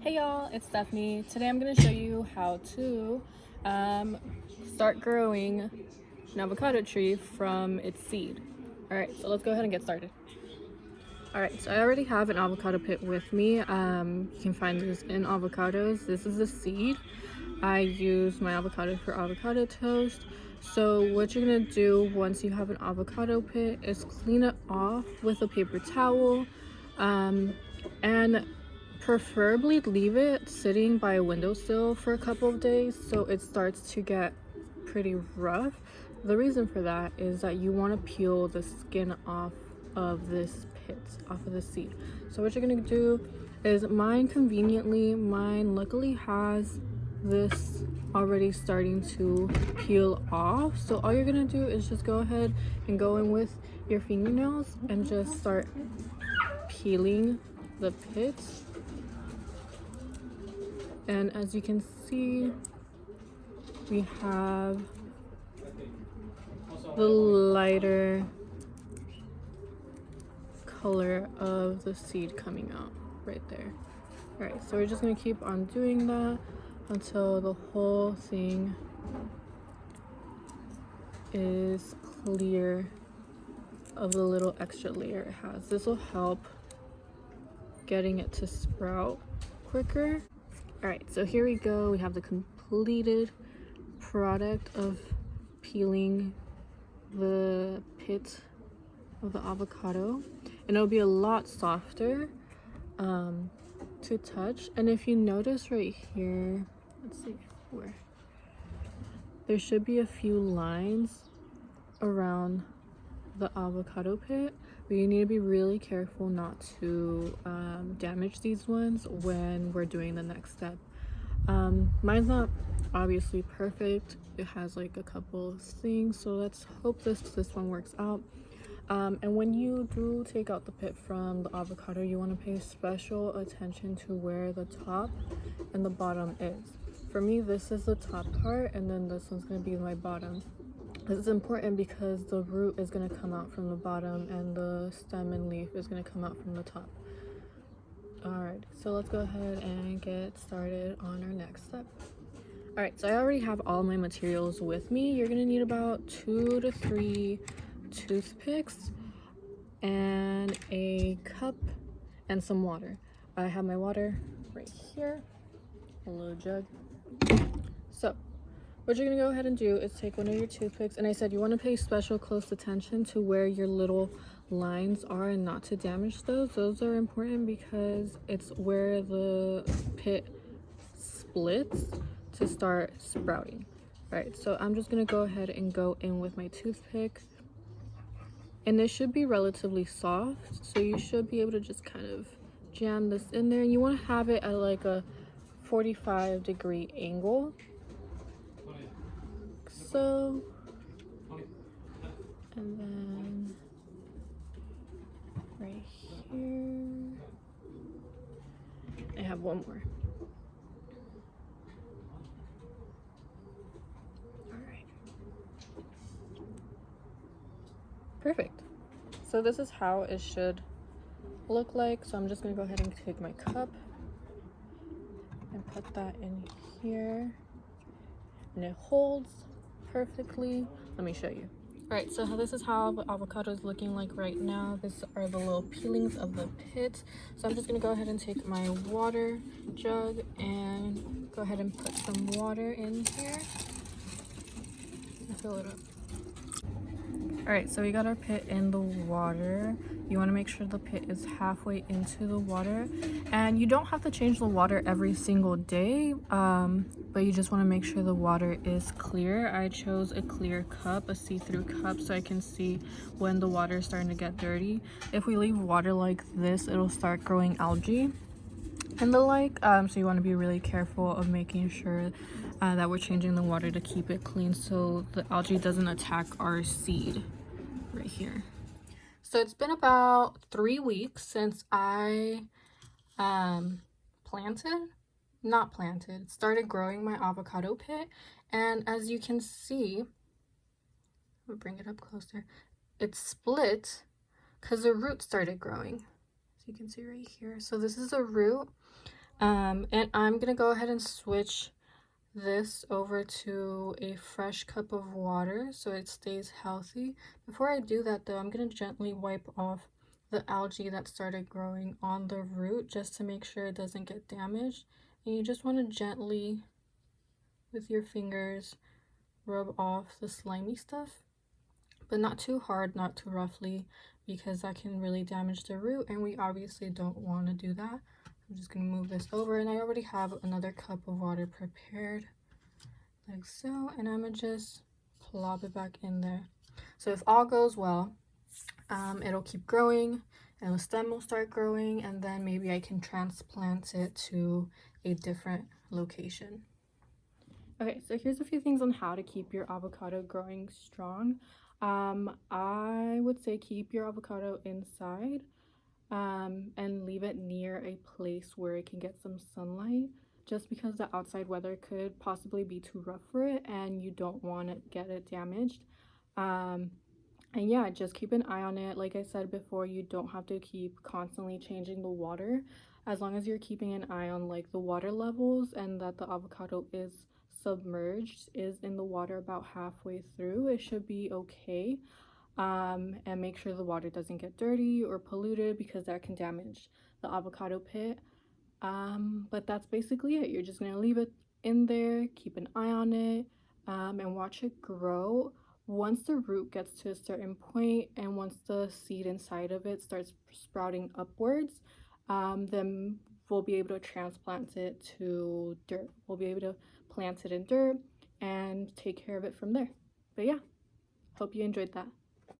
Hey y'all, it's Stephanie. Today I'm going to show you how to start growing an avocado tree from its seed. Alright, so let's go ahead and get started. Alright, so I already have an avocado pit with me. You can find this in avocados. This is the seed. I use my avocado for avocado toast. So what you're going to do once you have an avocado pit is clean it off with a paper towel and preferably leave it sitting by a windowsill for a couple of days so it starts to get pretty rough. The reason for that is that you want to peel the skin off of this pit, off of the seed. So what you're going to do is mine luckily has this already starting to peel off. So all you're going to do is just go ahead and go in with your fingernails and just start peeling the pits. And as you can see, we have the lighter color of the seed coming out right there. All right, so we're just gonna keep on doing that until the whole thing is clear of the little extra layer it has. This will help getting it to sprout quicker. All right, so here we go. We have the completed product of peeling the pit of the avocado, and it'll be a lot softer to touch. And if you notice right here, let's see where there should be a few lines around the avocado pit, but you need to be really careful not to damage these ones when we're doing the next step. Mine's not obviously perfect. It has like a couple of things, so let's hope this one works out. And when you do take out the pit from the avocado, you want to pay special attention to where the top and the bottom is. For me, this is the top part, and then this one's going to be my bottom. This is important because the root is going to come out from the bottom and the stem and leaf is going to come out from the top. Alright, so let's go ahead and get started on our next step. Alright, so I already have all my materials with me. You're going to need about 2 to 3 toothpicks and a cup and some water. I have my water right here, a little jug. So what you're gonna go ahead and do is take one of your toothpicks, and I said you want to pay special close attention to where your little lines are and not to damage those. Those are important because it's where the pit splits to start sprouting. Right, so I'm just gonna go ahead and go in with my toothpick, and this should be relatively soft, so you should be able to just kind of jam this in there. And you want to have it at like a 45-degree angle. So, and then right here, I have one more. All right. Perfect. So this is how it should look like. So I'm just gonna go ahead and take my cup and put that in here, and it holds perfectly. Let me show you. All right, so this is how the avocado is looking like right now. These are the little peelings of the pit. So I'm just gonna go ahead and take my water jug and go ahead and put some water in here and fill it up. All right, so we got our pit in the water. You want to make sure the pit is halfway into the water, and you don't have to change the water every single day, but you just want to make sure the water is clear. I chose a clear cup, a see-through cup, so I can see when the water is starting to get dirty. If we leave water like this, it'll start growing algae and the like, so you want to be really careful of making sure that we're changing the water to keep it clean so the algae doesn't attack our seed right here. So it's been about 3 weeks since I started growing my avocado pit, and as you can see, I'll bring it up closer, it's split because the root started growing. So you can see right here. So this is a root. And I'm gonna go ahead and switch this over to a fresh cup of water so it stays healthy. Before I do that though, I'm gonna gently wipe off the algae that started growing on the root just to make sure it doesn't get damaged. And you just want to gently, with your fingers, rub off the slimy stuff, but not too hard, not too roughly, because that can really damage the root and we obviously don't want to do that. I'm just gonna move this over, and I already have another cup of water prepared like so, and I'm gonna just plop it back in there. So if all goes well, it'll keep growing and the stem will start growing, and then maybe I can transplant it to a different location. Okay, so here's a few things on how to keep your avocado growing strong. I would say keep your avocado inside, and leave it near a place where it can get some sunlight, just because the outside weather could possibly be too rough for it and you don't want to get it damaged. And yeah, just keep an eye on it. Like I said before, you don't have to keep constantly changing the water. As long as you're keeping an eye on like the water levels and that the avocado is submerged, is in the water about halfway through, it should be okay. And make sure the water doesn't get dirty or polluted because that can damage the avocado pit. But that's basically it. You're just gonna leave it in there, keep an eye on it, and watch it grow. Once the root gets to a certain point and once the seed inside of it starts sprouting upwards, then we'll be able to transplant it to dirt. We'll be able to plant it in dirt and take care of it from there. But yeah, hope you enjoyed that.